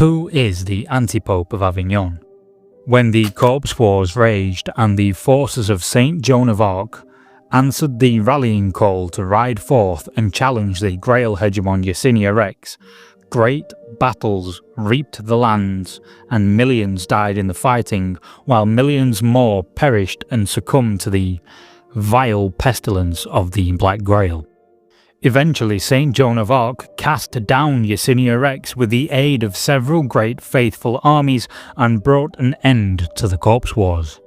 Who is the anti-pope of Avignon? When the Corpse Wars raged and the forces of Saint Joan of Arc answered the rallying call to ride forth and challenge the Grail hegemon Yersinia Rex, great battles reaped the lands and millions died in the fighting, while millions more perished and succumbed to the vile pestilence of the Black Grail. Eventually, Saint Joan of Arc cast down Yersinia Rex with the aid of several great faithful armies and brought an end to the Corpse Wars.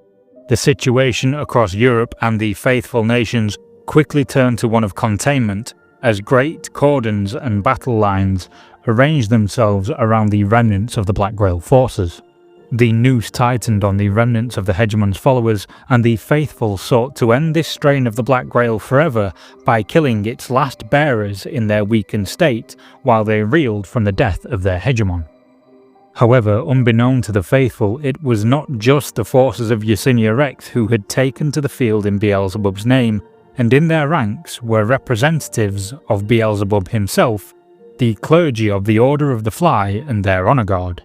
The situation across Europe and the faithful nations quickly turned to one of containment as great cordons and battle lines arranged themselves around the remnants of the Black Grail forces. The noose tightened on the remnants of the hegemon's followers, and the faithful sought to end this strain of the Black Grail forever by killing its last bearers in their weakened state while they reeled from the death of their hegemon. However, unbeknown to the faithful, it was not just the forces of Yersinia Rex who had taken to the field in Beelzebub's name, and in their ranks were representatives of Beelzebub himself, the clergy of the Order of the Fly and their honour guard.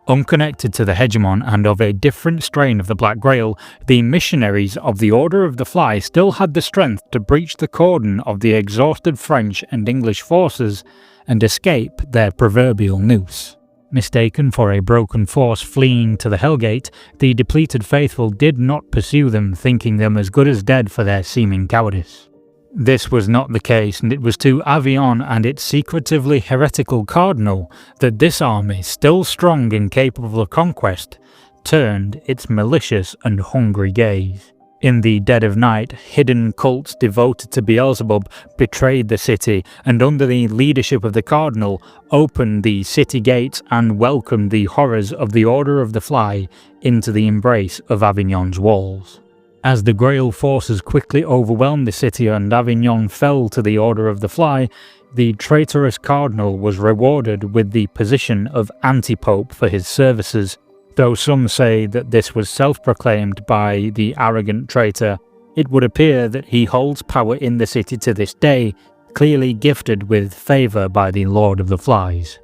Unconnected to the hegemon and of a different strain of the Black Grail, the missionaries of the Order of the Fly still had the strength to breach the cordon of the exhausted French and English forces and escape their proverbial noose. Mistaken for a broken force fleeing to the Hellgate, the depleted faithful did not pursue them, thinking them as good as dead for their seeming cowardice. This was not the case, and it was to Avignon and its secretively heretical Cardinal that this army, still strong and capable of conquest, turned its malicious and hungry gaze. In the dead of night, hidden cults devoted to Beelzebub betrayed the city, and under the leadership of the Cardinal, opened the city gates and welcomed the horrors of the Order of the Fly into the embrace of Avignon's walls. As the Grail forces quickly overwhelmed the city and Avignon fell to the Order of the Fly, the traitorous Cardinal was rewarded with the position of anti-pope for his services. Though some say that this was self-proclaimed by the arrogant traitor, it would appear that he holds power in the city to this day, clearly gifted with favour by the Lord of the Flies.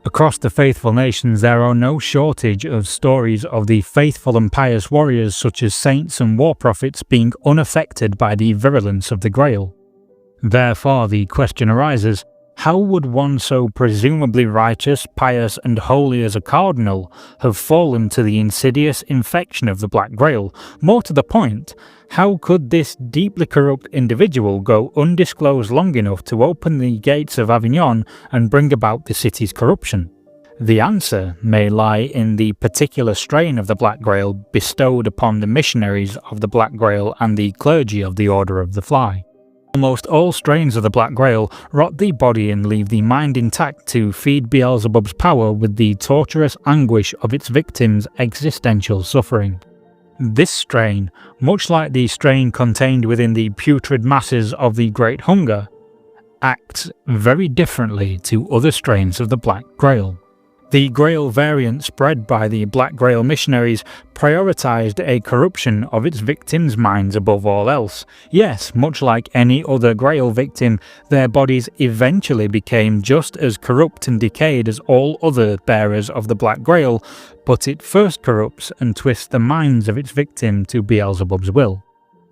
Across the faithful nations there are no shortage of stories of the faithful and pious warriors such as saints and war prophets being unaffected by the virulence of the Grail. Therefore the question arises, how would one so presumably righteous, pious and holy as a Cardinal have fallen to the insidious infection of the Black Grail? More to the point, how could this deeply corrupt individual go undisclosed long enough to open the gates of Avignon and bring about the city's corruption? The answer may lie in the particular strain of the Black Grail bestowed upon the missionaries of the Black Grail and the clergy of the Order of the Fly. Almost all strains of the Black Grail rot the body and leave the mind intact to feed Beelzebub's power with the torturous anguish of its victims' existential suffering. This strain, much like the strain contained within the putrid masses of the Great Hunger, acts very differently to other strains of the Black Grail. The Grail variant spread by the Black Grail missionaries prioritized a corruption of its victims' minds above all else. Yes, much like any other Grail victim, their bodies eventually became just as corrupt and decayed as all other bearers of the Black Grail, but it first corrupts and twists the minds of its victim to Beelzebub's will.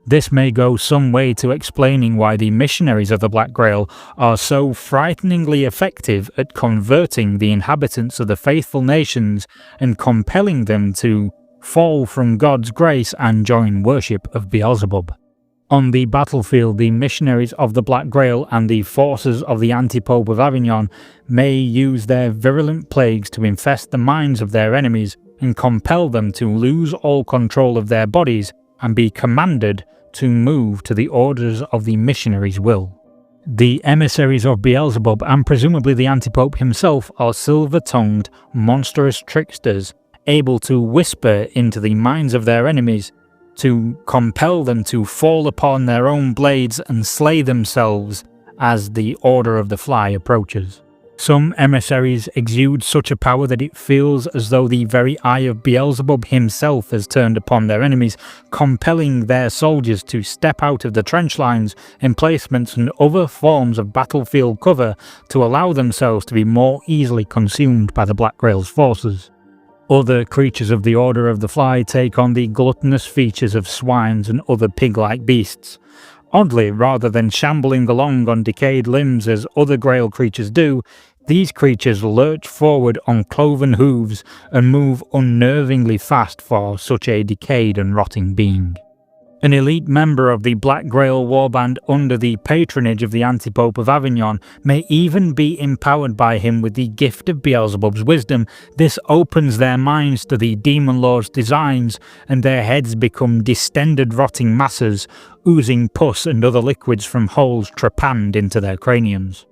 This may go some way to explaining why the missionaries of the Black Grail are so frighteningly effective at converting the inhabitants of the faithful nations and compelling them to fall from God's grace and join worship of Beelzebub. On the battlefield, the missionaries of the Black Grail and the forces of the anti-pope of Avignon may use their virulent plagues to infest the minds of their enemies and compel them to lose all control of their bodies and be commanded to move to the orders of the missionaries' will. The emissaries of Beelzebub and presumably the anti-pope himself are silver-tongued, monstrous tricksters, able to whisper into the minds of their enemies to compel them to fall upon their own blades and slay themselves as the Order of the Fly approaches. Some emissaries exude such a power that it feels as though the very eye of Beelzebub himself has turned upon their enemies, compelling their soldiers to step out of the trench lines, emplacements and other forms of battlefield cover to allow themselves to be more easily consumed by the Black Grail's forces. Other creatures of the Order of the Fly take on the gluttonous features of swines and other pig-like beasts. Oddly, rather than shambling along on decayed limbs as other Grail creatures do, these creatures lurch forward on cloven hooves and move unnervingly fast for such a decayed and rotting being. An elite member of the Black Grail warband under the patronage of the Antipope of Avignon may even be empowered by him with the gift of Beelzebub's wisdom. This opens their minds to the Demon Lord's designs, and their heads become distended rotting masses, oozing pus and other liquids from holes trepanned into their craniums.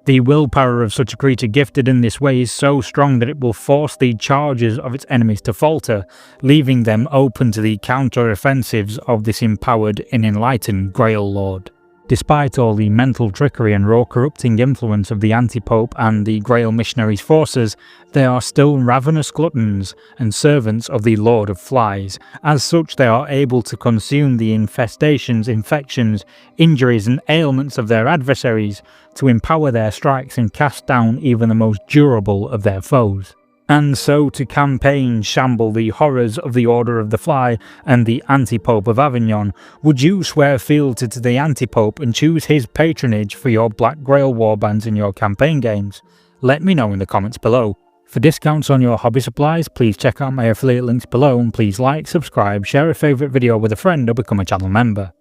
The willpower of such a creature gifted in this way is so strong that it will force the charges of its enemies to falter, leaving them open to the counter-offensives of this empowered and enlightened Grail Lord. Despite all the mental trickery and raw corrupting influence of the Antipope and the Grail missionaries' forces, they are still ravenous gluttons and servants of the Lord of Flies. As such, they are able to consume the infestations, infections, injuries and ailments of their adversaries to empower their strikes and cast down even the most durable of their foes. And so to campaign shamble the horrors of the Order of the Fly and the Antipope of Avignon, would you swear fealty to the Antipope and choose his patronage for your Black Grail warbands in your campaign games? Let me know in the comments below. For discounts on your hobby supplies, please check out my affiliate links below, and please like, subscribe, share a favourite video with a friend or become a channel member.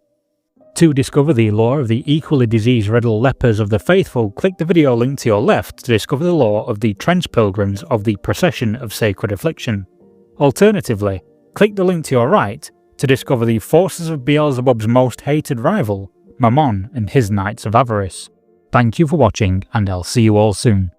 To discover the lore of the equally disease-riddled lepers of the faithful, click the video link to your left to discover the lore of the trench pilgrims of the Procession of Sacred Affliction. Alternatively, click the link to your right to discover the forces of Beelzebub's most hated rival, Mammon and his Knights of Avarice. Thank you for watching, and I'll see you all soon.